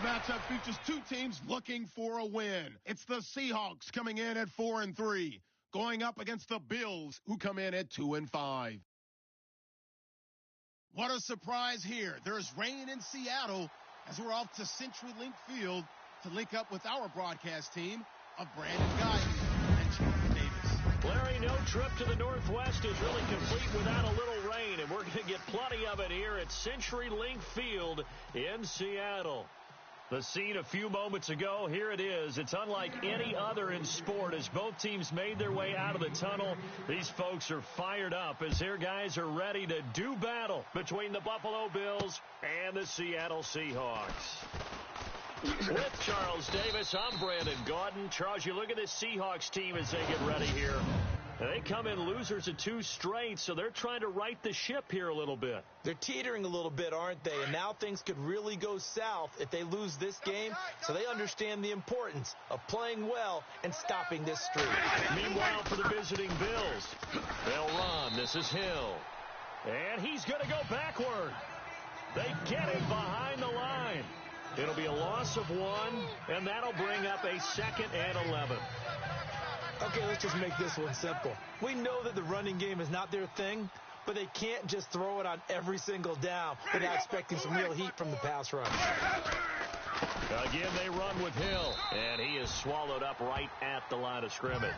matchup features two teams looking for a win. It's the Seahawks coming in at 4-3, going up against the Bills, who come in at 2-5. What a surprise here. There's rain in Seattle as we're off to CenturyLink Field to link up with our broadcast team of Brandon Guyton and Jordan Davis. Larry, no trip to the Northwest is really complete without a little rain, and we're going to get plenty of it here at CenturyLink Field in Seattle. The scene a few moments ago, here it is. It's unlike any other in sport as both teams made their way out of the tunnel. These folks are fired up as their guys are ready to do battle between the Buffalo Bills and the Seattle Seahawks. With Charles Davis, I'm Brandon Gautin. Charles, you look at this Seahawks team as they get ready here. They come in losers of 2 straight, so they're trying to right the ship here a little bit. They're teetering a little bit, aren't they? And now things could really go south if they lose this game, so they understand the importance of playing well and stopping this streak. Meanwhile, for the visiting Bills, they'll run. This is Hill. And he's going to go backward. They get him behind the line. It'll be a loss of 1, and that'll bring up a 2nd and 11. Okay, let's just make this one simple. We know that the running game is not their thing, but they can't just throw it on every single down without expecting some real heat from the pass rush. Again, they run with Hill, and he is swallowed up right at the line of scrimmage.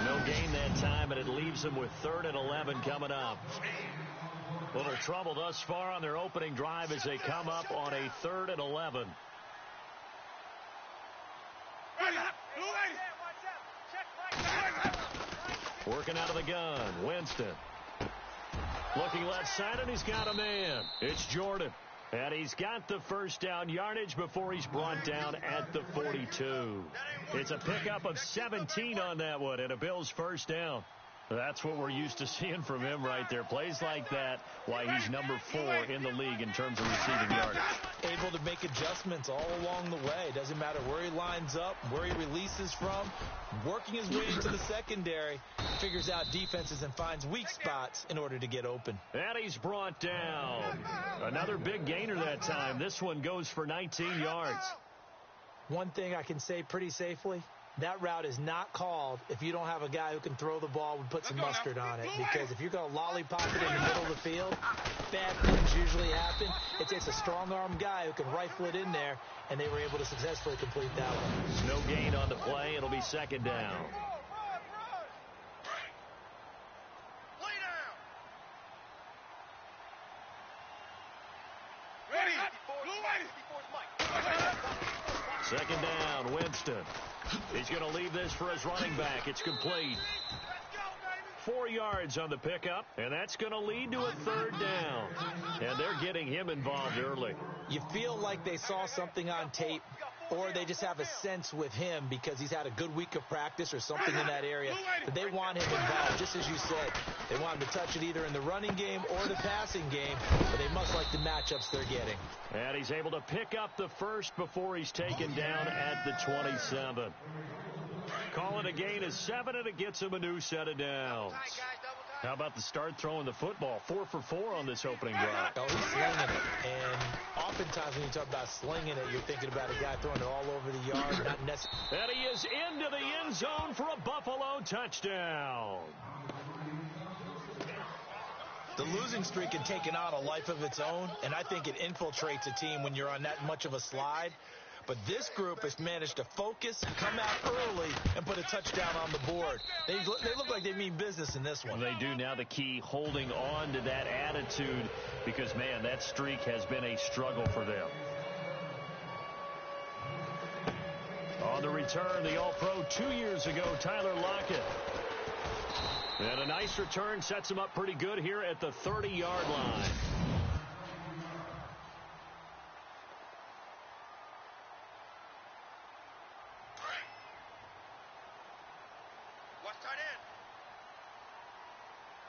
No gain that time, and it leaves them with 3rd and 11 coming up. Little trouble thus far on their opening drive as they come up on a 3rd and 11. Working out of the gun, Winston. Looking left side, and he's got a man. It's Jordan. And he's got the first down yardage before he's brought down at the 42. It's a pickup of 17 on that one, and a Bills first down. That's what we're used to seeing from him right there. Plays like that, why he's number 4 in the league in terms of receiving yardage. Able to make adjustments all along the way. Doesn't matter where he lines up, where he releases from. Working his way into the secondary, figures out defenses and finds weak spots in order to get open. And he's brought down. Another big gainer that time. This one goes for 19 yards. One thing I can say pretty safely, that route is not called if you don't have a guy who can throw the ball and put some mustard on it. Because if you're going to lollipop it in the middle of the field, bad things usually happen. It takes a strong-arm guy who can rifle it in there, and they were able to successfully complete that one. No gain on the play. It'll be 2nd down. Second down, Winston. He's going to leave this for his running back. It's complete. 4 yards on the pickup, and that's going to lead to a 3rd down. And they're getting him involved early. You feel like they saw something on tape, or they just have a sense with him because he's had a good week of practice or something in that area that they want him involved, just as you said. They want him to touch it either in the running game or the passing game, but they must like the matchups they're getting. And he's able to pick up the first before he's taken down at the 27. Call it a gain of 7, and it gets him a new set of downs. How about the start throwing the football? 4 for 4 on this opening drive. Oh, he's slinging it. And oftentimes when you talk about slinging it, you're thinking about a guy throwing it all over the yard, not necessarily. And he is into the end zone for a Buffalo touchdown. The losing streak had taken on a life of its own, and I think it infiltrates a team when you're on that much of a slide. But this group has managed to focus, come out early, and put a touchdown on the board. They look like they mean business in this one. Well, they do. Now the key, holding on to that attitude, because, man, that streak has been a struggle for them. On the return, the All-Pro 2 years ago, Tyler Lockett. And a nice return sets him up pretty good here at the 30-yard line. Watch tight end.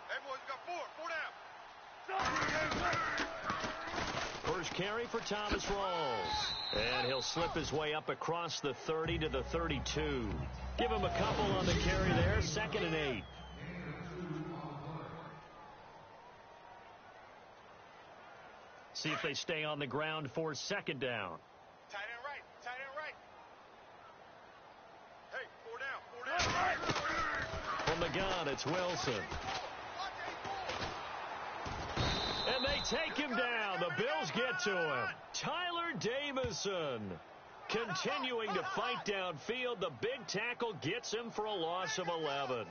Hey, boys, got 4 down. First carry for Thomas Rawls. And he'll slip his way up across the 30 to the 32. Give him a couple on the carry there. 2nd and 8. See if they stay on the ground for 2nd down. Tight It's Wilson. And they take him down. The Bills get to him. Tyler Davison continuing to fight downfield. The big tackle gets him for a loss of 11.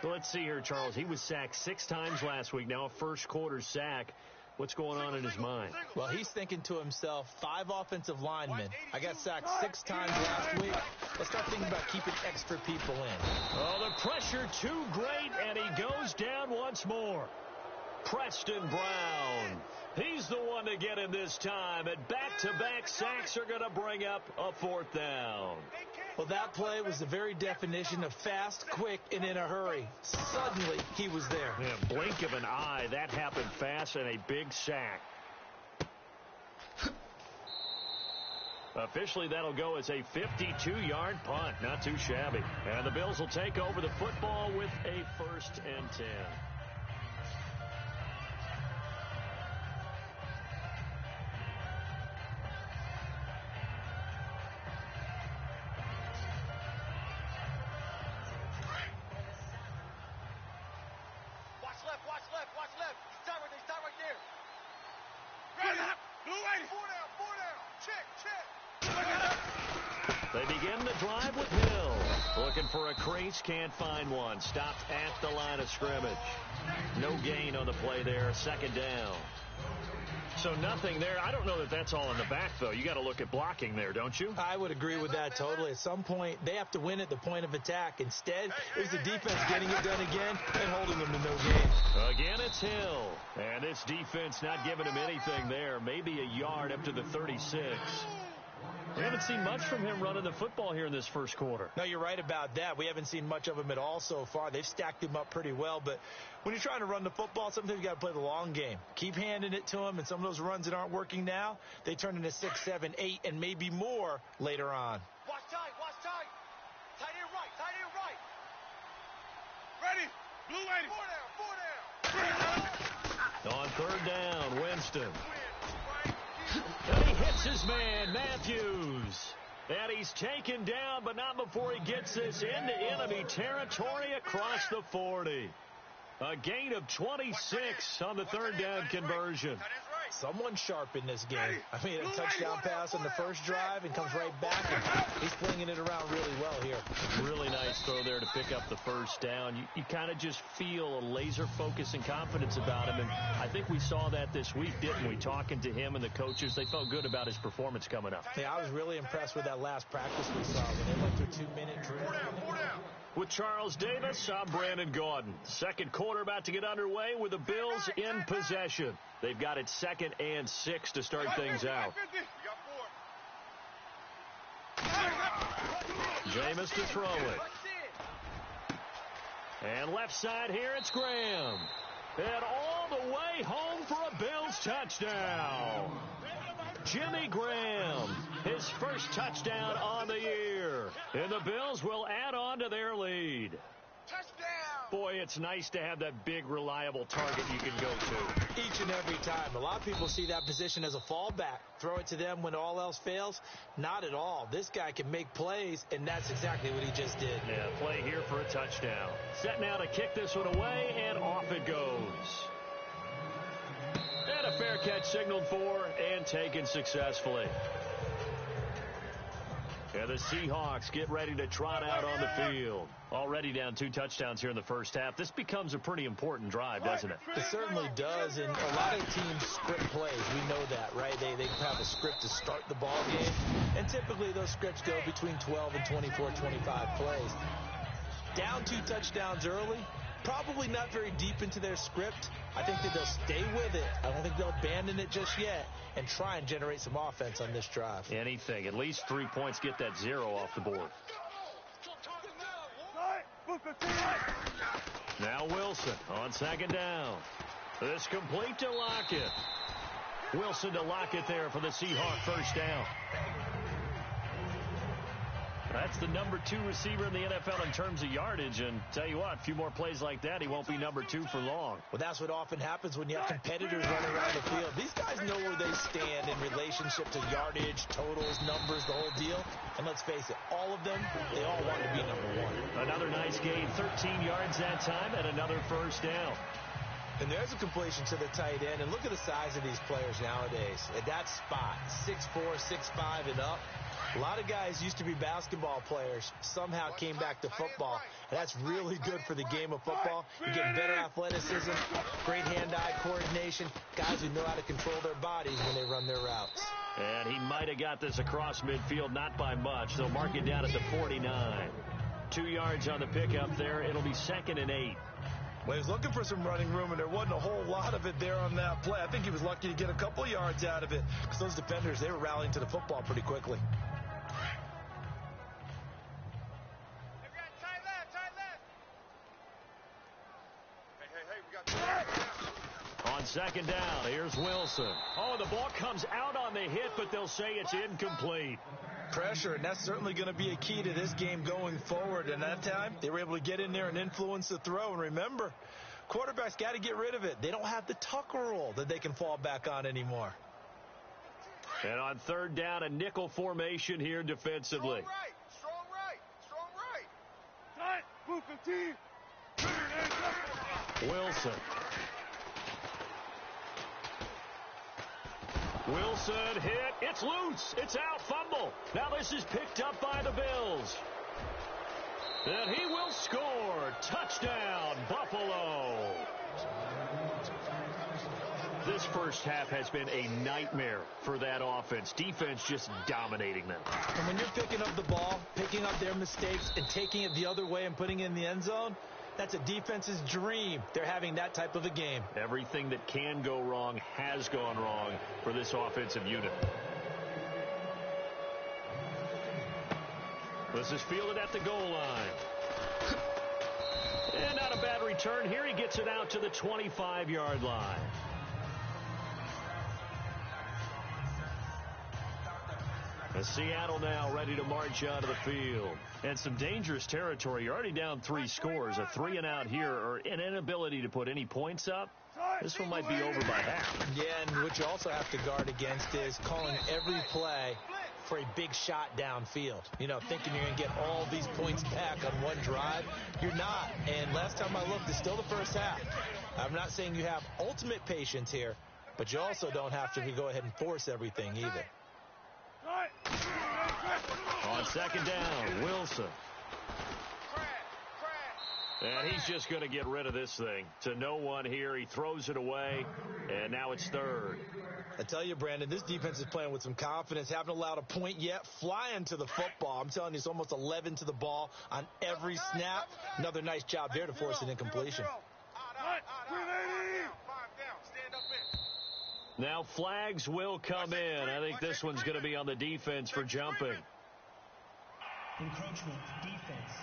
Well, let's see here, Charles. He was sacked 6 times last week. Now a first-quarter sack. What's going on in his mind? Well, he's thinking to himself, 5 offensive linemen. I got sacked 6 times last week. Let's start thinking about keeping extra people in. Oh, the pressure too great, and he goes down once more. Preston Brown. He's the one to get him this time, and back-to-back sacks are going to bring up a 4th down. Well, that play was the very definition of fast, quick, and in a hurry. Suddenly, he was there. Yeah, blink of an eye, that happened fast, and a big sack. Officially, that'll go as a 52-yard punt. Not too shabby. And the Bills will take over the football with a 1st and 10. They begin the drive with Hill. Looking for a crease, can't find one. Stopped at the line of scrimmage. No gain on the play there. 2nd down. So nothing there. I don't know that that's all in the back, though. You got to look at blocking there, don't you? I would agree with that totally. At some point, they have to win at the point of attack. Instead, it was the defense getting it done again and holding them to no gain. Again, it's Hill. And this defense not giving him anything there. Maybe a yard up to the 36. We haven't seen much from him running the football here in this first quarter. No, you're right about that. We haven't seen much of him at all so far. They've stacked him up pretty well, but when you're trying to run the football, sometimes you got to play the long game. Keep handing it to him, and some of those runs that aren't working now, they turn into 6, 7, 8, and maybe more later on. Watch tight, watch tight. Tight end right, tight end right. Ready, blue lady. 4 down, 4 down. On 3rd down, Winston. And he hits his man, Matthews. And he's taken down, but not before he gets this into enemy territory across the 40. A gain of 26 on the 3rd down conversion. Someone sharp in this game. I mean, a touchdown pass on the first drive and comes right back. And he's flinging it around really well here. Really nice throw there to pick up the 1st down. You kind of just feel a laser focus and confidence about him. And I think we saw that this week, didn't we? Talking to him and the coaches, they felt good about his performance coming up. Yeah, I was really impressed with that last practice we saw when they went through 2-minute drill. With Charles Davis, I'm Brandon Gaudin. 2nd quarter about to get underway with the Bills in possession. They've got it 2nd and 6 to start things out. Jameis to throw it. And left side here, it's Graham. And all the way home for a Bills touchdown. Jimmy Graham, his first touchdown on the year. And the Bills will add on to their lead. Touchdown. Boy, it's nice to have that big, reliable target you can go to. Each and every time. A lot of people see that position as a fallback. Throw it to them when all else fails. Not at all. This guy can make plays, and that's exactly what he just did. Yeah, play here for a touchdown. Set now to kick this one away, and off it goes. And a fair catch signaled for and taken successfully. And the Seahawks get ready to trot out on the field. Already down 2 touchdowns here in the first half. This becomes a pretty important drive, doesn't it? It certainly does, and a lot of teams script plays. We know that, right? They have a script to start the ball game, and typically those scripts go between 12 and 24, 25 plays. Down 2 touchdowns early, probably not very deep into their script. I think that they'll stay with it. I don't think they'll abandon it just yet and try and generate some offense on this drive. Anything. At least 3 points, get that 0 off the board. Now Wilson on 2nd down. This complete to Lockett. Wilson to Lockett there for the Seahawk first down. That's the number 2 receiver in the NFL in terms of yardage. And tell you what, a few more plays like that, he won't be number 2 for long. Well, that's what often happens when you have competitors running around the field. These guys know where they stand in relationship to yardage, totals, numbers, the whole deal. And let's face it, all of them, they all want to be number 1. Another nice gain, 13 yards that time, and another first down. And there's a completion to the tight end. And look at the size of these players nowadays. At that spot, 6'4", 6'5", and up. A lot of guys used to be basketball players, somehow came back to football. And that's really good for the game of football. You get better athleticism, great hand-eye coordination, guys who know how to control their bodies when they run their routes. And he might have got this across midfield, not by much. They'll mark it down at the 49. 2 yards on the pickup there. It'll be 2nd and 8. Well, he was looking for some running room, and there wasn't a whole lot of it there on that play. I think he was lucky to get a couple yards out of it because those defenders, they were rallying to the football pretty quickly. On 2nd down, here's Wilson. Oh, the ball comes out on the hit, but they'll say it's incomplete. Pressure, and that's certainly going to be a key to this game going forward. And that time, they were able to get in there and influence the throw. And remember, quarterbacks got to get rid of it. They don't have the tuck rule that they can fall back on anymore. And on 3rd down, a nickel formation here defensively. Strong right. Move 15. Wilson. Wilson hit. It's loose. It's out. Fumble. Now this is picked up by the Bills. And he will score. Touchdown, Buffalo. This first half has been a nightmare for that offense. Defense just dominating them. And when you're picking up the ball, picking up their mistakes, and taking it the other way and putting it in the end zone, that's a defense's dream. They're having that type of a game. Everything that can go wrong has gone wrong for this offensive unit. This is fielded at the goal line. And not a bad return here. He gets it out to the 25-yard line. Seattle now ready to march out of the field. And some dangerous territory. You're already down 3 scores. A 3-and-out here, or an inability to put any points up. This one might be over by half. Yeah, and what you also have to guard against is calling every play for a big shot downfield. You know, thinking you're going to get all these points back on one drive. You're not. And last time I looked, it's still the first half. I'm not saying you have ultimate patience here, but you also don't have to go ahead and force everything either. On 2nd down, Wilson. And he's just going to get rid of this thing. To no one here. He throws it away, and now it's 3rd. I tell you, Brandon, this defense is playing with some confidence. Haven't allowed a point yet. Flying to the football. I'm telling you, it's almost 11 to the ball on every snap. Another nice job there to force an incompletion. Now flags will come in. I think this one's going to be on the defense for jumping. Encroachment, defense.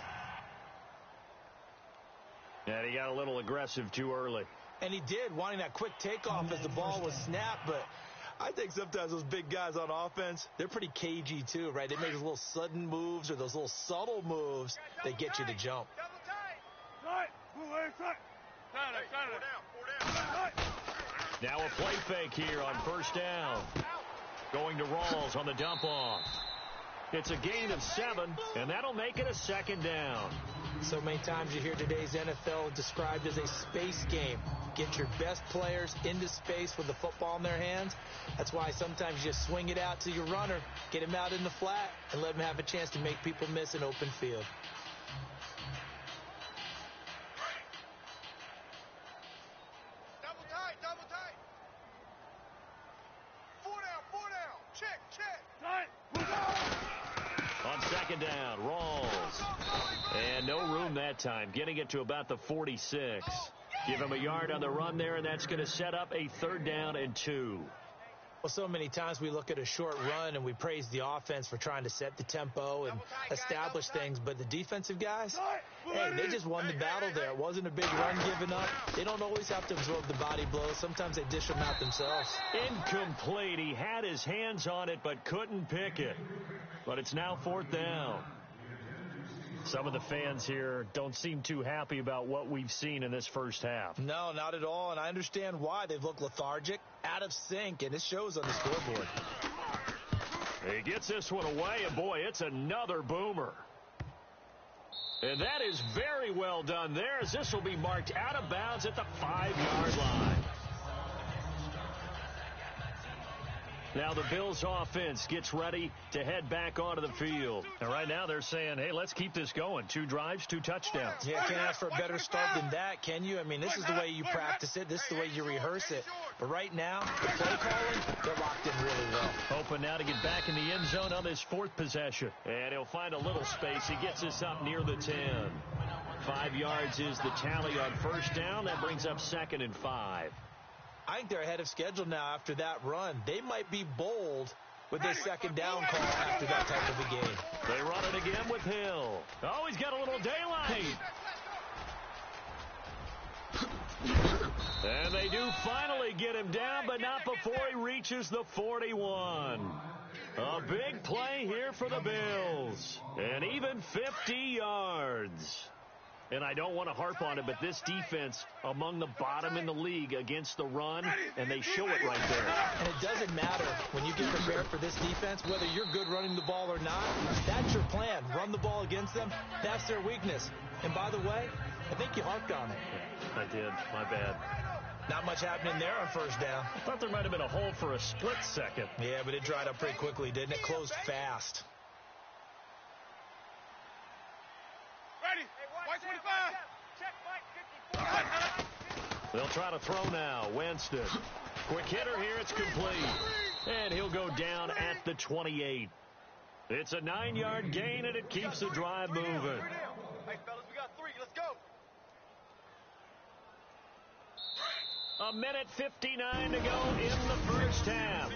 And he got a little aggressive too early. And he did, wanting that quick takeoff as the ball was snapped. But I think sometimes those big guys on offense, they're pretty cagey too, right? They make those little sudden moves or those little subtle moves that get you to jump. Now a play fake here on 1st down. Going to Rawls on the dump off. It's a gain of 7, and that'll make it a 2nd down. So many times you hear today's NFL described as a space game. Get your best players into space with the football in their hands. That's why sometimes you just swing it out to your runner, get him out in the flat, and let him have a chance to make people miss an open field. Double tight. 4 down. Check. On 2nd down, Rawls. And no room that time, getting it to about the 46. Give him a yard on the run there, and that's going to set up a 3rd down and 2. Well, so many times we look at a short run and we praise the offense for trying to set the tempo and establish things, but the defensive guys, hey, they just won the battle there. It wasn't a big run given up. They don't always have to absorb the body blows. Sometimes they dish them out themselves. Incomplete. He had his hands on it but couldn't pick it. But it's now 4th down. Some of the fans here don't seem too happy about what we've seen in this first half. No, not at all, and I understand why. They've looked lethargic, out of sync, and it shows on the scoreboard. He gets this one away, and boy, it's another boomer. And that is very well done there, as this will be marked out of bounds at the 5-yard line. Now the Bills offense gets ready to head back onto the field. And right now they're saying, hey, let's keep this going. 2 drives, 2 touchdowns. Yeah, can't ask for a better start than that, can you? I mean, this is the way you practice it. This is the way you rehearse it. But right now, the play calling, they're locked in really well. Hoping now to get back in the end zone on this 4th possession. And he'll find a little space. He gets us up near the 10. 5 yards is the tally on first down. That brings up 2nd and 5. I think they're ahead of schedule now after that run. They might be bold with their 2nd down call after that type of a game. They run it again with Hill. Oh, he's got a little daylight. And they do finally get him down, but not before he reaches the 41. A big play here for the Bills. And even 50 yards. And I don't want to harp on it, but this defense among the bottom in the league against the run, and they show it right there. And it doesn't matter when you get prepared for this defense, whether you're good running the ball or not. That's your plan. Run the ball against them. That's their weakness. And by the way, I think you harped on it. I did. My bad. Not much happening there on first down. I thought there might have been a hole for a split second. Yeah, but it dried up pretty quickly, didn't it? Closed fast. Ready. White 25. Check Mike 54. They'll try to throw now. Winston. Quick hitter here. It's complete. And he'll go down at the 28. It's a 9-yard gain, and it keeps the drive moving. Hey, fellas, we got 3. Let's go. A minute 59 to go in the first half.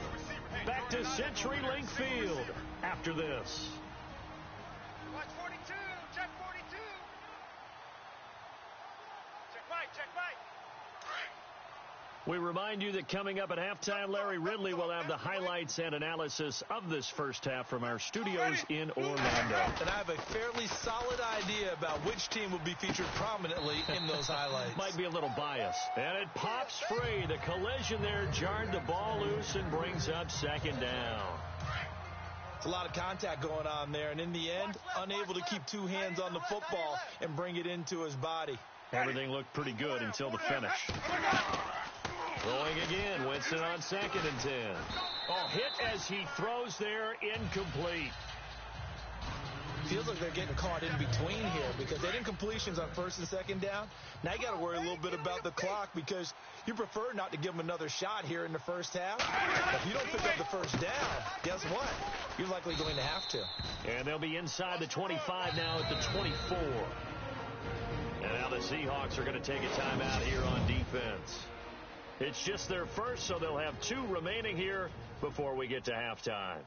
Back to CenturyLink Field after this. Watch 42. Check 42. Check Mike. Check Mike. We remind you that coming up at halftime, Larry Ridley will have the highlights and analysis of this first half from our studios in Orlando. And I have a fairly solid idea about which team will be featured prominently in those highlights. Might be a little biased. And it pops free. The collision there jarred the ball loose and brings up 2nd down. It's a lot of contact going on there, and in the end, unable to keep 2 hands on the football and bring it into his body. Everything looked pretty good until the finish. Throwing again, Winston on 2nd and 10. Oh, hit as he throws there, incomplete. Feels like they're getting caught in between here because they didn't completions on 1st and 2nd down. Now you got to worry a little bit about the clock because you prefer not to give them another shot here in the first half. But if you don't pick up the first down, guess what? You're likely going to have to. And they'll be inside the 25 now at the 24. And now the Seahawks are going to take a timeout here on defense. It's just their first, so they'll have 2 remaining here before we get to halftime.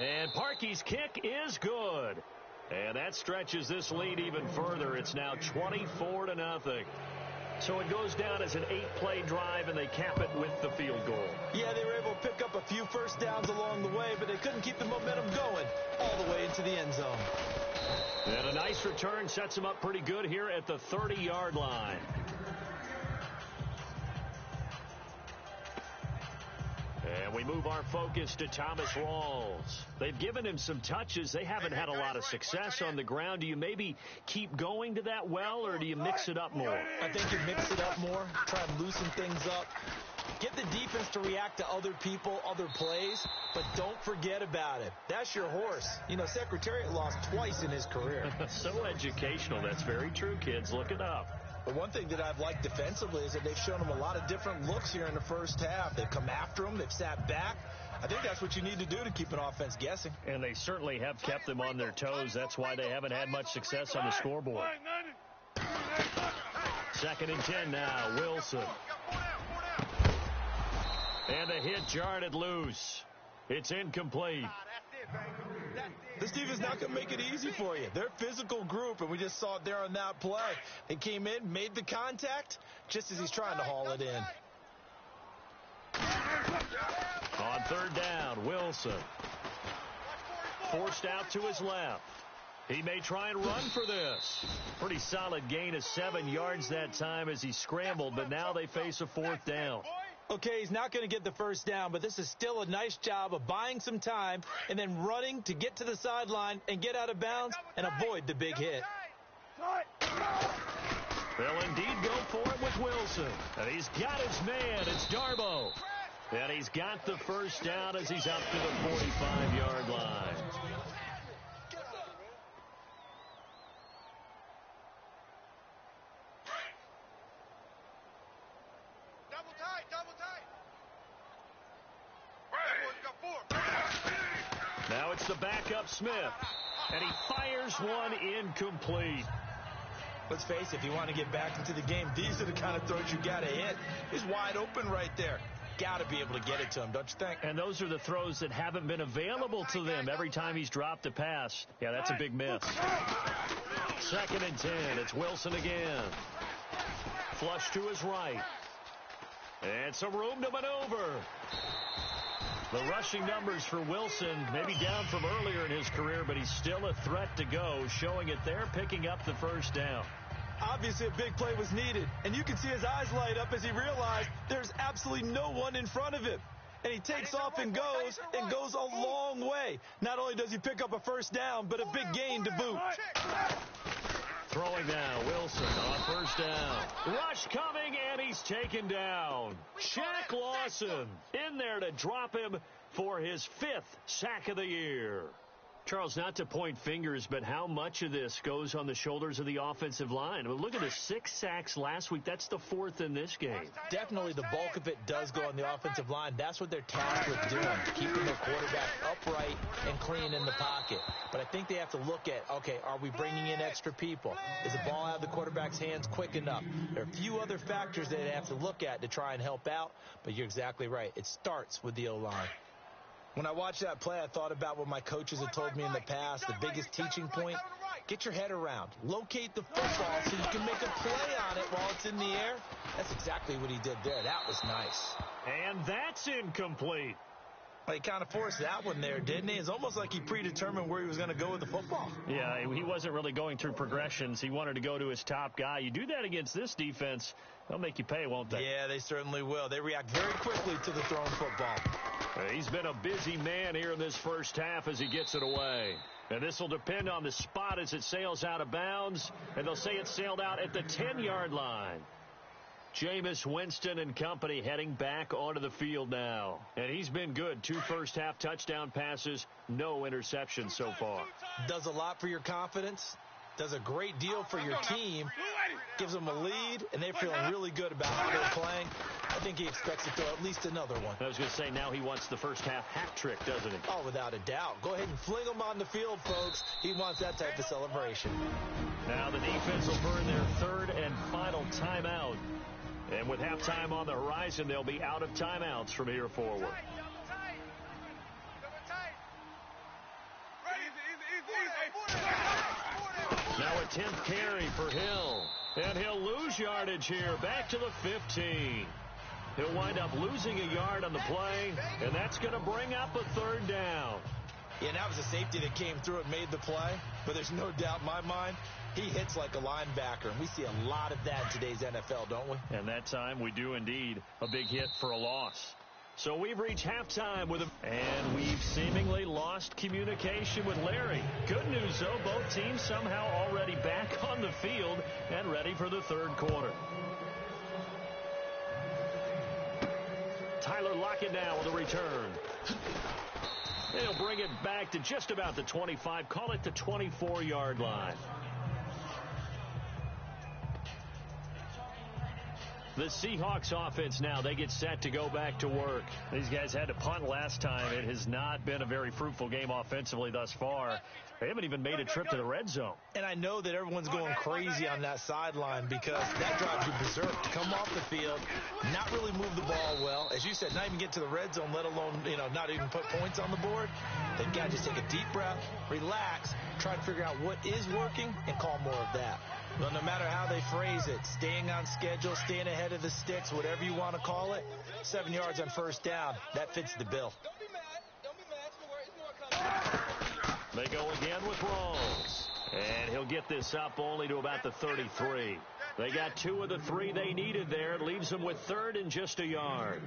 And Parkey's kick is good. And that stretches this lead even further. It's now 24-0. So it goes down as an 8-play drive, and they cap it with the field goal. Yeah, they were able to pick up a few first downs along the way, but they couldn't keep the momentum going all the way into the end zone. And a nice return sets them up pretty good here at the 30-yard line. And we move our focus to Thomas Rawls. They've given him some touches. They haven't had a lot of success on the ground. Do you maybe keep going to that well, or do you mix it up more? I think you mix it up more, try and loosen things up. Get the defense to react to other people, other plays, but don't forget about it. That's your horse. You know, Secretariat lost twice in his career. So educational. That's very true, kids. Look it up. But one thing that I've liked defensively is that they've shown them a lot of different looks here in the first half. They've come after them. They've sat back. I think that's what you need to do to keep an offense guessing. And they certainly have kept them on their toes. That's why they haven't had much success on the scoreboard. 2nd and 10 now. Wilson. And the hit jarred it loose. It's incomplete. This defense is not going to make it easy for you. They're a physical group, and we just saw it there on that play. They came in, made the contact, just as he's trying to haul it in. third down, Wilson. Forced out to his left. He may try and run for this. Pretty solid gain of 7 yards that time as he scrambled, but now they face a fourth down. Okay, he's not going to get the first down, but this is still a nice job of buying some time and then running to get to the sideline and get out of bounds and avoid the big hit. They'll indeed go for it with Wilson. And he's got his man. It's Darbo. And he's got the first down as he's up to the 45-yard line. Now it's the backup Smith. And he fires one incomplete. Let's face it, if you want to get back into the game, these are the kind of throws you got to hit. He's wide open right there. Got to be able to get it to him, don't you think? And those are the throws that haven't been available to them every time he's dropped a pass. Yeah, that's a big miss. 2nd and 10. It's Wilson again. Flush to his right. And some room to maneuver. The rushing numbers for Wilson may be down from earlier in his career, but he's still a threat to go, showing it there, picking up the first down. Obviously, a big play was needed, and you can see his eyes light up as he realized there's absolutely no one in front of him. And he takes off and goes a long way. Not only does he pick up a first down, but a big gain to boot. Throwing now, Wilson on first down. Rush coming, and he's taken down. Shaq Lawson in there to drop him for his 5th sack of the year. Charles, not to point fingers, but how much of this goes on the shoulders of the offensive line? I mean, look at the 6 sacks last week. That's the 4th in this game. Definitely the bulk of it does go on the offensive line. That's what they're tasked with doing, keeping their quarterback upright and clean in the pocket. But I think they have to look at, okay, are we bringing in extra people? Is the ball out of the quarterback's hands quick enough? There are a few other factors that they have to look at to try and help out, but you're exactly right. It starts with the O-line. When I watched that play, I thought about what my coaches had told me in the past. The biggest teaching point, get your head around. Locate the football so you can make a play on it while it's in the air. That's exactly what he did there. That was nice. And that's incomplete. Well, he kind of forced that one there, didn't he? It's almost like he predetermined where he was going to go with the football. Yeah, he wasn't really going through progressions. He wanted to go to his top guy. You do that against this defense, they'll make you pay, won't they? Yeah, they certainly will. They react very quickly to the thrown football. He's been a busy man here in this first half as he gets it away. And this will depend on the spot as it sails out of bounds. And they'll say it sailed out at the 10-yard line. Jameis Winston and company heading back onto the field now. And he's been good. 2 first-half touchdown passes, no interceptions so far. Does a lot for your confidence. Does a great deal for your team. Gives them a lead, and they're feeling really good about how they're playing. I think he expects to throw at least another one. I was going to say, now he wants the first-half hat trick, doesn't he? Oh, without a doubt. Go ahead and fling him on the field, folks. He wants that type of celebration. Now the defense will burn their 3rd and final timeout. And with halftime on the horizon, they'll be out of timeouts from here forward. Now a 10th carry for Hill. And he'll lose yardage here, back to the 15. He'll wind up losing a yard on the play, and that's going to bring up a 3rd down. Yeah, that was a safety that came through and made the play, but there's no doubt in my mind, he hits like a linebacker, and we see a lot of that in today's NFL, don't we? And that time we do indeed. A big hit for a loss. So we've reached halftime with him, and we've seemingly lost communication with Larry. Good news, though, both teams somehow already back on the field and ready for the 3rd quarter. Tyler Lockett now with a return. They'll bring it back to just about the 25, call it the 24-yard line. The Seahawks offense now, they get set to go back to work. These guys had to punt last time. It has not been a very fruitful game offensively thus far. They haven't even made a trip to the red zone. And I know that everyone's going crazy on that sideline because that drives you berserk. To come off the field, not really move the ball well. As you said, not even get to the red zone, let alone, not even put points on the board. They've got to just take a deep breath, relax, try to figure out what is working, and call more of that. Well, no matter how they phrase it, staying on schedule, staying ahead of the sticks, whatever you want to call it, 7 yards on first down, that fits the bill. They go again with Rawls. And he'll get this up only to about the 33. They got 2 of the 3 they needed there. It leaves them with 3rd and just a yard.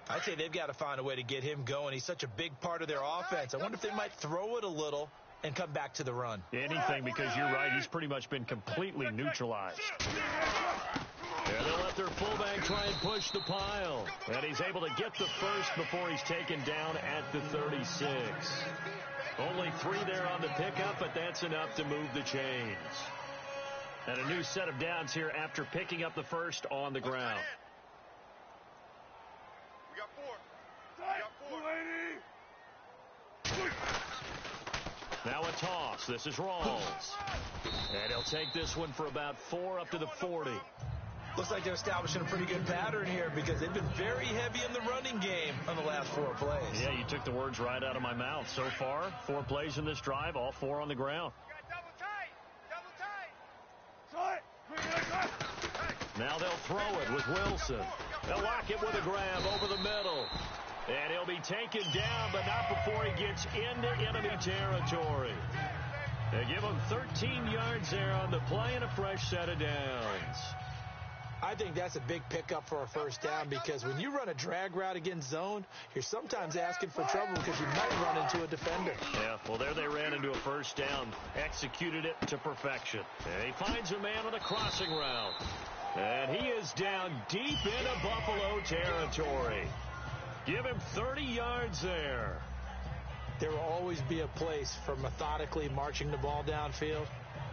I'd say they've got to find a way to get him going. He's such a big part of their offense. I wonder if they might throw it a little and come back to the run. Anything, because you're right. He's pretty much been completely neutralized. And they'll let their fullback try and push the pile. And he's able to get the first before he's taken down at the 36. Only 3 there on the pickup, but that's enough to move the chains. And a new set of downs here after picking up the first on the ground. We got 4. We got 4. Now a toss. This is Rawls. And he'll take this one for about 4 up to the 40. Looks like they're establishing a pretty good pattern here because they've been very heavy in the running game on the last 4 plays. Yeah, you took the words right out of my mouth. So far, 4 plays in this drive, all 4 on the ground. Now they'll throw it with Wilson. They'll lock it with a grab over the middle. And he'll be taken down, but not before he gets into enemy territory. They give him 13 yards there on the play and a fresh set of downs. I think that's a big pickup for a first down because when you run a drag route against zone, you're sometimes asking for trouble because you might run into a defender. Yeah, well, there they ran into a first down, executed it to perfection. And he finds a man on a crossing route. And he is down deep into Buffalo territory. Give him 30 yards there. There will always be a place for methodically marching the ball downfield.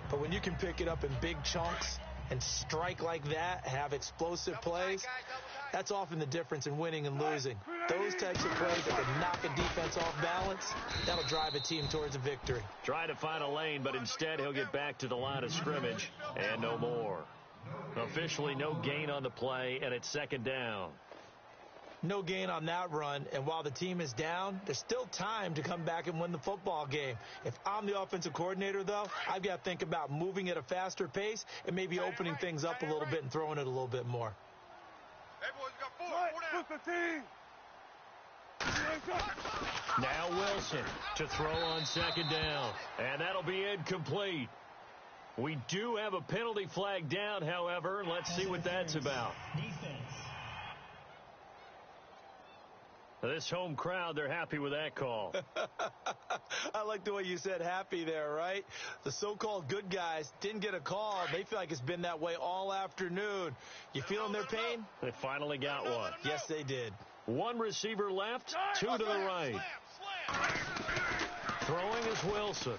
But when you can pick it up in big chunks and strike like that, have explosive plays, that's often the difference in winning and losing. Those types of plays that can knock a defense off balance, that'll drive a team towards a victory. Trying to find a lane, but instead he'll get back to the line of scrimmage and no more. Officially no gain on the play, and it's 2nd down. No gain on that run, and while the team is down, there's still time to come back and win the football game. If I'm the offensive coordinator, though, I've got to think about moving at a faster pace and maybe opening things up a little bit and throwing it a little bit more. Now Wilson to throw on 2nd down, and that'll be incomplete. We do have a penalty flag down, however. Let's see what that's about. This home crowd, they're happy with that call. I like the way you said happy there, right? The so-called good guys didn't get a call. They feel like it's been that way all afternoon. You feeling their pain? They finally got one. Yes, they did. 1 receiver left, 2 to the right. Throwing is Wilson.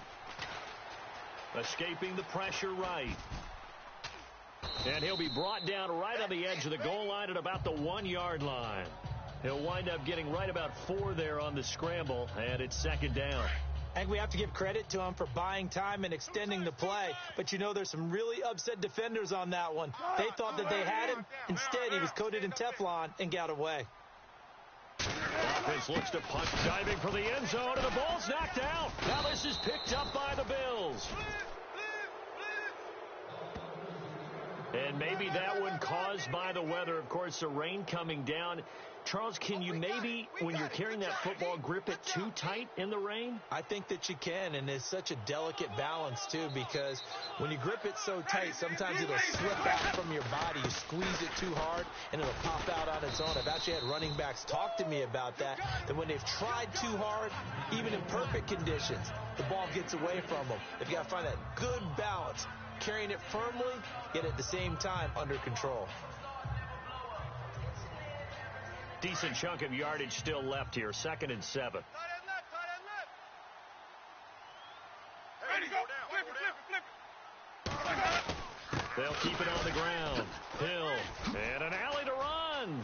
Escaping the pressure right. And he'll be brought down right on the edge of the goal line at about the 1-yard line. He'll wind up getting right about 4 there on the scramble, and it's 2nd down. I think we have to give credit to him for buying time and extending the play. But, you know, there's some really upset defenders on that one. They thought that they had him. Instead, he was coated in Teflon and got away. Offense looks to punt, diving for the end zone, and the ball's knocked out. Now this is picked up by the Bills. And maybe that one caused by the weather. Of course, the rain coming down. Charles, can you maybe, when you're carrying that football, grip it too tight in the rain? I think that you can, and it's such a delicate balance, too, because when you grip it so tight, sometimes it'll slip out from your body. You squeeze it too hard, and it'll pop out on its own. I've actually had running backs talk to me about that when they've tried too hard, even in perfect conditions, the ball gets away from them. They've got to find that good balance, carrying it firmly, yet at the same time under control. Decent chunk of yardage still left here. 2nd and 7. Tight end left. Ready, go. Flip it. They'll keep it on the ground. Hill. And an alley to run.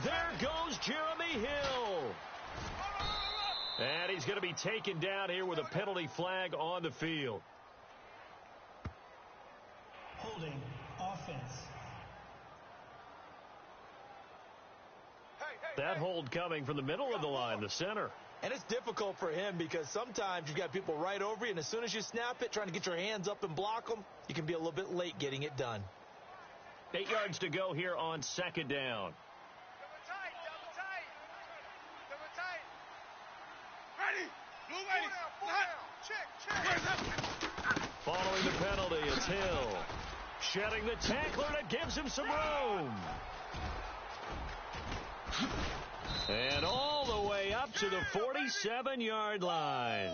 There goes Jeremy Hill. And he's going to be taken down here with a penalty flag on the field. Holding offense. That hold coming from the middle of the line, the center. And it's difficult for him because sometimes you've got people right over you, and as soon as you snap it, trying to get your hands up and block them, you can be a little bit late getting it done. 8 yards to go here on 2nd down. Double tight. Ready. Following the penalty, it's Hill. Shedding the tackler that gives him some room. And all the way up to the 47-yard line.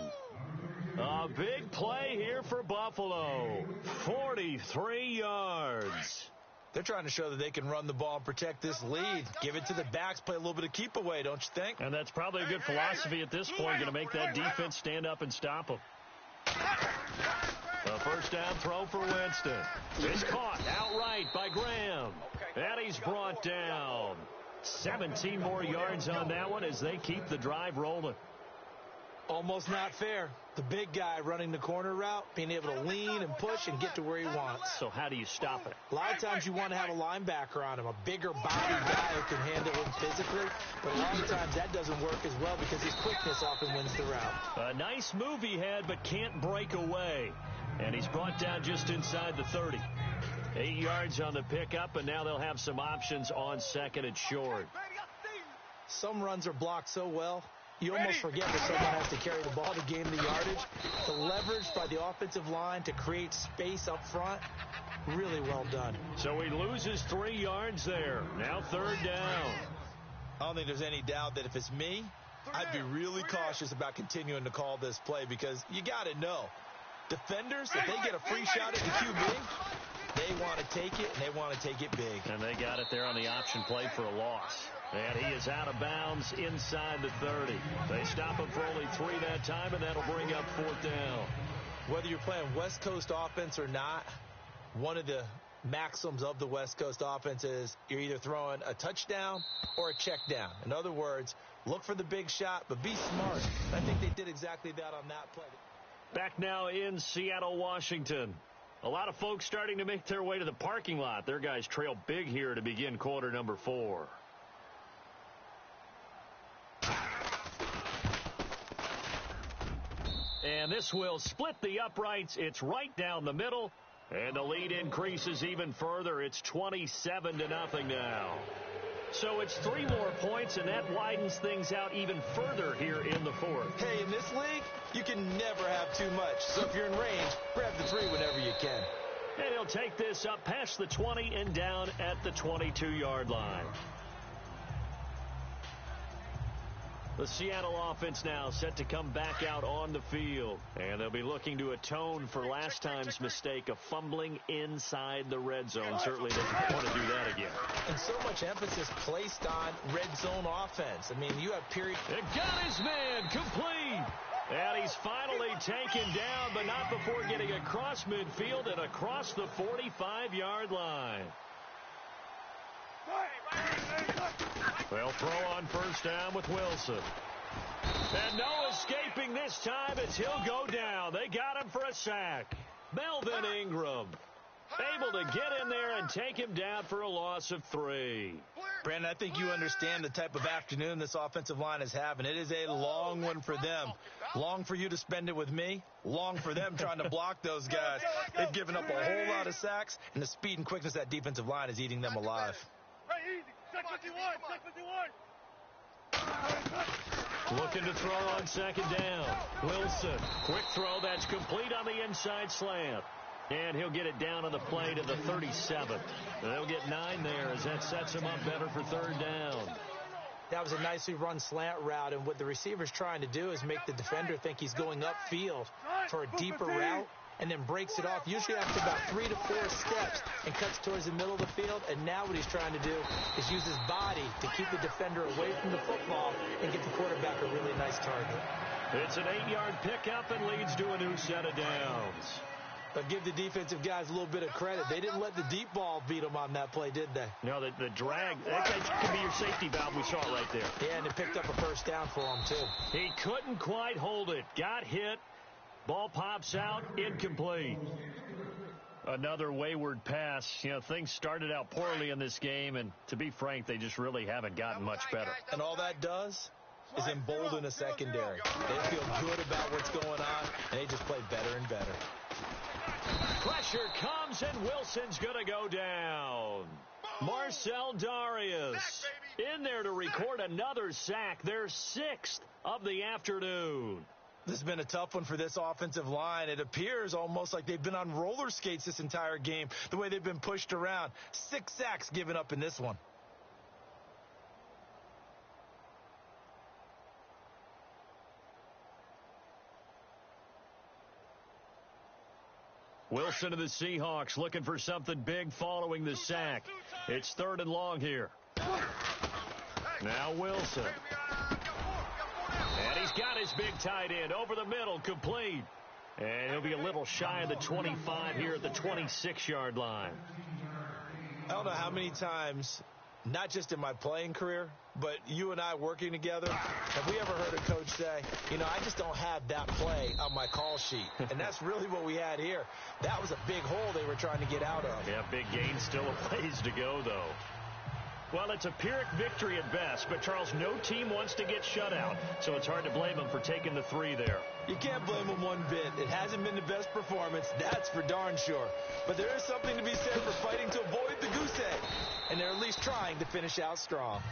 A big play here for Buffalo. 43 yards. They're trying to show that they can run the ball and protect this lead. Give it to the backs, play a little bit of keep away, don't you think? And that's probably a good philosophy at this point, going to make that defense stand up and stop them. A first down throw for Winston. It's caught outright by Graham. And he's brought down. 17 more yards on that one as they keep the drive rolling. Almost not fair. The big guy running the corner route, being able to lean and push and get to where he wants. So how do you stop it? A lot of times you want to have a linebacker on him, a bigger body guy who can handle him physically. But a lot of times that doesn't work as well because his quickness often wins the route. A nice move he had, but can't break away. And he's brought down just inside the 30. 8 yards on the pickup, and now they'll have some options on second and short. Some runs are blocked so well, you almost forget that someone has to carry the ball to gain the yardage. The leverage by the offensive line to create space up front, really well done. So he loses 3 yards there. Now third down. I don't think there's any doubt that if it's me, I'd be really cautious about continuing to call this play because you got to know. Defenders, if they get a free shot at the QB, they want to take it, and they want to take it big. And they got it there on the option play for a loss. And he is out of bounds inside the 30. They stop him for only 3 that time, and that'll bring up fourth down. Whether you're playing West Coast offense or not, one of the maxims of the West Coast offense is you're either throwing a touchdown or a check down. In other words, look for the big shot, but be smart. I think they did exactly that on that play. Back now in Seattle, Washington. A lot of folks starting to make their way to the parking lot. Their guys trail big here to begin quarter number 4. And this will split the uprights. It's right down the middle. And the lead increases even further. It's 27-0 now. So it's 3 more points, and that widens things out even further here in the fourth. Hey, in this league, you can never have too much. So if you're in range, grab the 3 whenever you can. And he'll take this up past the 20 and down at the 22-yard line. The Seattle offense now set to come back out on the field. And they'll be looking to atone for last time's mistake of fumbling inside the red zone. Certainly they don't want to do that again. And so much emphasis placed on red zone offense. I mean, you have period. It got his man complete. And he's finally taken down, but not before getting across midfield and across the 45-yard line. They'll throw on first down with Wilson. And no escaping this time as he'll go down. They got him for a sack. Melvin Ingram able to get in there and take him down for a loss of 3. Brandon, I think you understand the type of afternoon this offensive line is having. It is a long one for them. Long for you to spend it with me. Long for them trying to block those guys. They've given up a whole lot of sacks, and the speed and quickness of that defensive line is eating them alive. Looking to throw on second down. Wilson, quick throw that's complete on the inside slant. And he'll get it down on the play to the 37. They'll get 9 there as that sets him up better for third down. That was a nicely run slant route, and what the receiver's trying to do is make the defender think he's going upfield for a deeper route, and then breaks it off, usually after about 3 to 4 steps, and cuts towards the middle of the field. And now what he's trying to do is use his body to keep the defender away from the football and get the quarterback a really nice target. It's an 8-yard pickup and leads to a new set of downs. But give the defensive guys a little bit of credit. They didn't let the deep ball beat them on that play, did they? No, the drag, that could be your safety valve. We saw it right there. Yeah, and it picked up a first down for him, too. He couldn't quite hold it. Got hit. Ball pops out, incomplete. Another wayward pass. You know, things started out poorly in this game, and to be frank, they just really haven't gotten much better. And all that does is embolden a secondary. They feel good about what's going on, and they just play better and better. Pressure comes, and Wilson's going to go down. Marcel Darius in there to record another sack, their 6th of the afternoon. This has been a tough one for this offensive line. It appears almost like they've been on roller skates this entire game, the way they've been pushed around. 6 sacks given up in this one. Wilson of the Seahawks looking for something big following the sack. It's 3rd and long here. Now Wilson. And he's got his big tight end over the middle, complete. And he'll be a little shy of the 25 here at the 26-yard line. I don't know how many times, not just in my playing career, but you and I working together, have we ever heard a coach say, you know, I just don't have that play on my call sheet? And that's really what we had here. That was a big hole they were trying to get out of. Yeah, big gain, still a ways to go, though. Well, it's a Pyrrhic victory at best, but, Charles, no team wants to get shut out, so it's hard to blame them for taking the 3 there. You can't blame them one bit. It hasn't been the best performance, that's for darn sure. But there is something to be said for fighting to avoid the goose egg, and they're at least trying to finish out strong.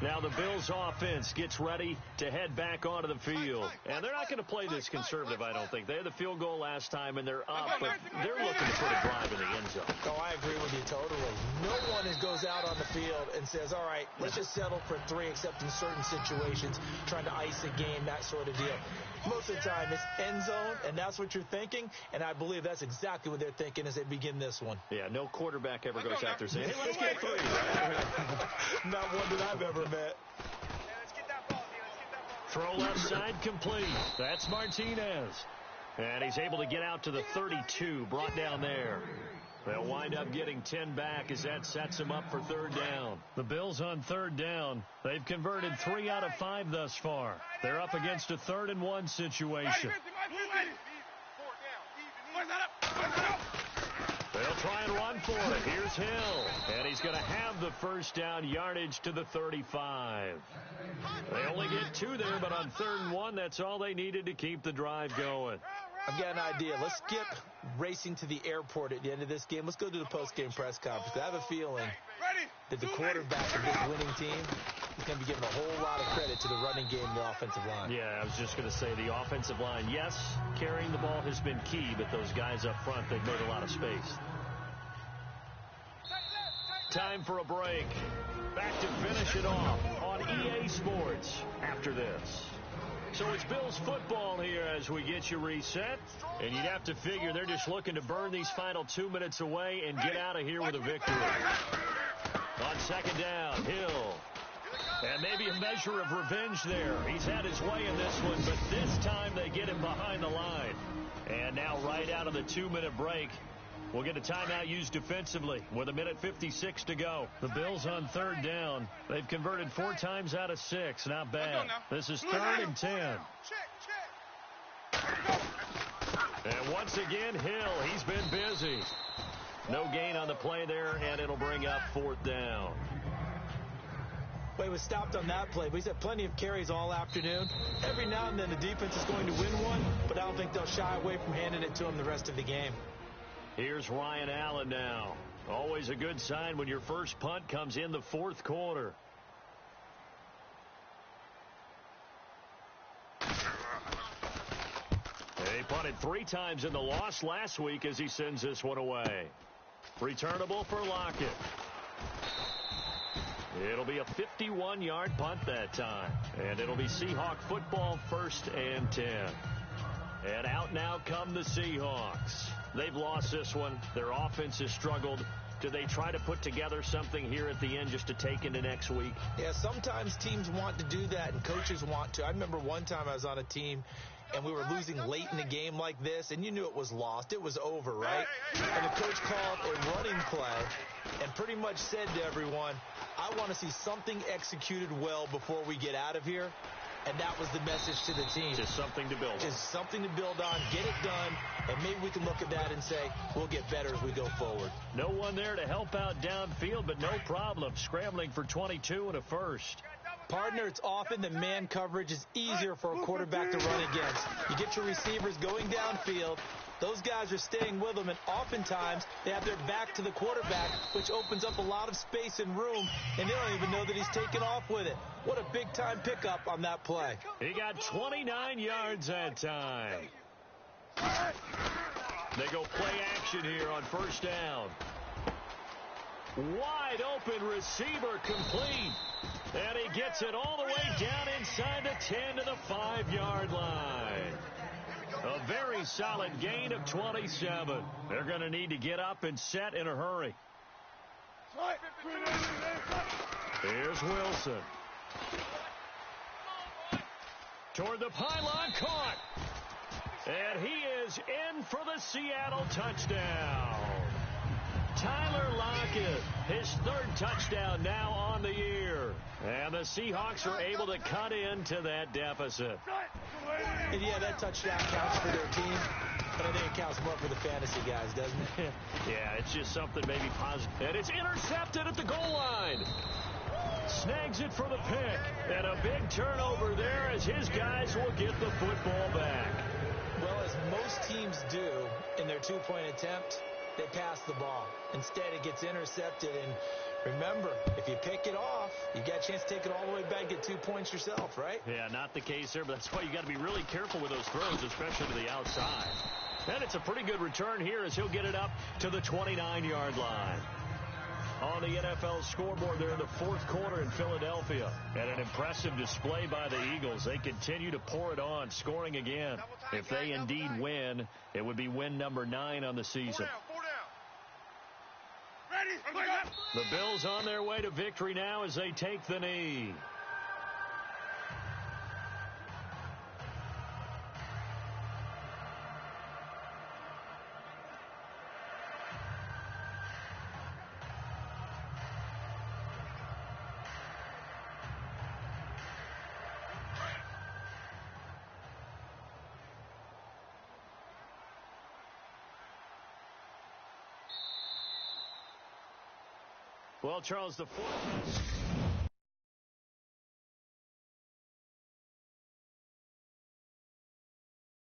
Now the Bills offense gets ready to head back onto the field. And they're not going to play this conservative, I don't think. They had the field goal last time, and they're up, but they're looking to put a drive in the end zone. Oh, I agree with you totally. No one goes out on the field and says, all right, let's just settle for 3, except in certain situations, trying to ice a game, that sort of deal. Most of the time, it's end zone, and that's what you're thinking, and I believe that's exactly what they're thinking as they begin this one. Yeah, no quarterback ever goes out there saying, hey, let's get 3. Right? Not one that I've ever met. Throw left side complete. That's Martinez. And he's able to get out to the 32, brought down there. They'll wind up getting 10 back as that sets him up for 3rd down. The Bills on 3rd down. They've converted 3 out of 5 thus far. They're up against a 3rd and 1 situation. They'll try and run for it. Here's Hill. And he's going to have the 1st down, yardage to the 35. They only get 2 there, but on 3rd and 1, that's all they needed to keep the drive going. I've got an idea. Let's skip racing to the airport at the end of this game. Let's go to the post-game press conference. I have a feeling that the quarterback of this winning team is going to be given a whole lot of credit to the running game and the offensive line. Yeah, I was just going to say the offensive line, yes, carrying the ball has been key, but those guys up front, they've made a lot of space. Time for a break. Back to finish it off on EA Sports after this. So it's Bills football here as we get you reset. And you'd have to figure they're just looking to burn these final 2 minutes away and get out of here with a victory. On 2nd down, Hill. And maybe a measure of revenge there. He's had his way in this one, but this time they get him behind the line. And now right out of the 2-minute break, we'll get a timeout used defensively with 1:56 to go. The Bills on 3rd down. They've converted 4 times out of 6. Not bad. This is 3rd and 10. And once again, Hill, he's been busy. No gain on the play there, and it'll bring up 4th down. Well, he was stopped on that play, but he's had plenty of carries all afternoon. Every now and then the defense is going to win one, but I don't think they'll shy away from handing it to him the rest of the game. Here's Ryan Allen now. Always a good sign when your first punt comes in the 4th quarter. He punted 3 times in the loss last week as he sends this one away. Returnable for Lockett. It'll be a 51-yard punt that time. And it'll be Seahawk football, 1st and 10. And out now come the Seahawks. They've lost this one. Their offense has struggled. Do they try to put together something here at the end just to take into next week? Yeah, sometimes teams want to do that and coaches want to. I remember one time I was on a team and we were losing late in the game like this, and you knew it was lost. It was over, right? And the coach called a running play and pretty much said to everyone, I want to see something executed well before we get out of here. And that was the message to the team. Just something to build on. Just something to build on, get it done, and maybe we can look at that and say, we'll get better as we go forward. No one there to help out downfield, but no problem. Scrambling for 22 and a 1st. Partner, it's often that man coverage is easier for a quarterback to run against. You get your receivers going downfield. Those guys are staying with them, and oftentimes they have their back to the quarterback, which opens up a lot of space and room, and they don't even know that he's taken off with it. What a big-time pickup on that play. He got 29 yards that time. They go play action here on first down. Wide open receiver complete. And he gets it all the way down inside the 10 to the 5-yard line. A very solid gain of 27. They're going to need to get up and set in a hurry. Here's Wilson. Toward the pylon, caught. And he is in for the Seattle touchdown. Tyler Lockett, his third touchdown now on the year. And the Seahawks are able to cut into that deficit. And yeah, that touchdown counts for their team, but I think it counts more for the fantasy guys, doesn't it? Yeah, it's just something maybe positive. And it's intercepted at the goal line. Snags it for the pick. And a big turnover there as his guys will get the football back. Well, as most teams do in their two-point attempt, they pass the ball. Instead, it gets intercepted. And remember, if you pick it off, you got a chance to take it all the way back, get 2 points yourself, right? Yeah, not the case there, but that's why you got to be really careful with those throws, especially to the outside. And it's a pretty good return here as he'll get it up to the 29-yard line. On the NFL scoreboard there in the fourth quarter in Philadelphia. And an impressive display by the Eagles. They continue to pour it on, scoring again. If they indeed win, it would be win number 9 on the season. The Bills on their way to victory now as they take the knee. Well, Charles, the fourth.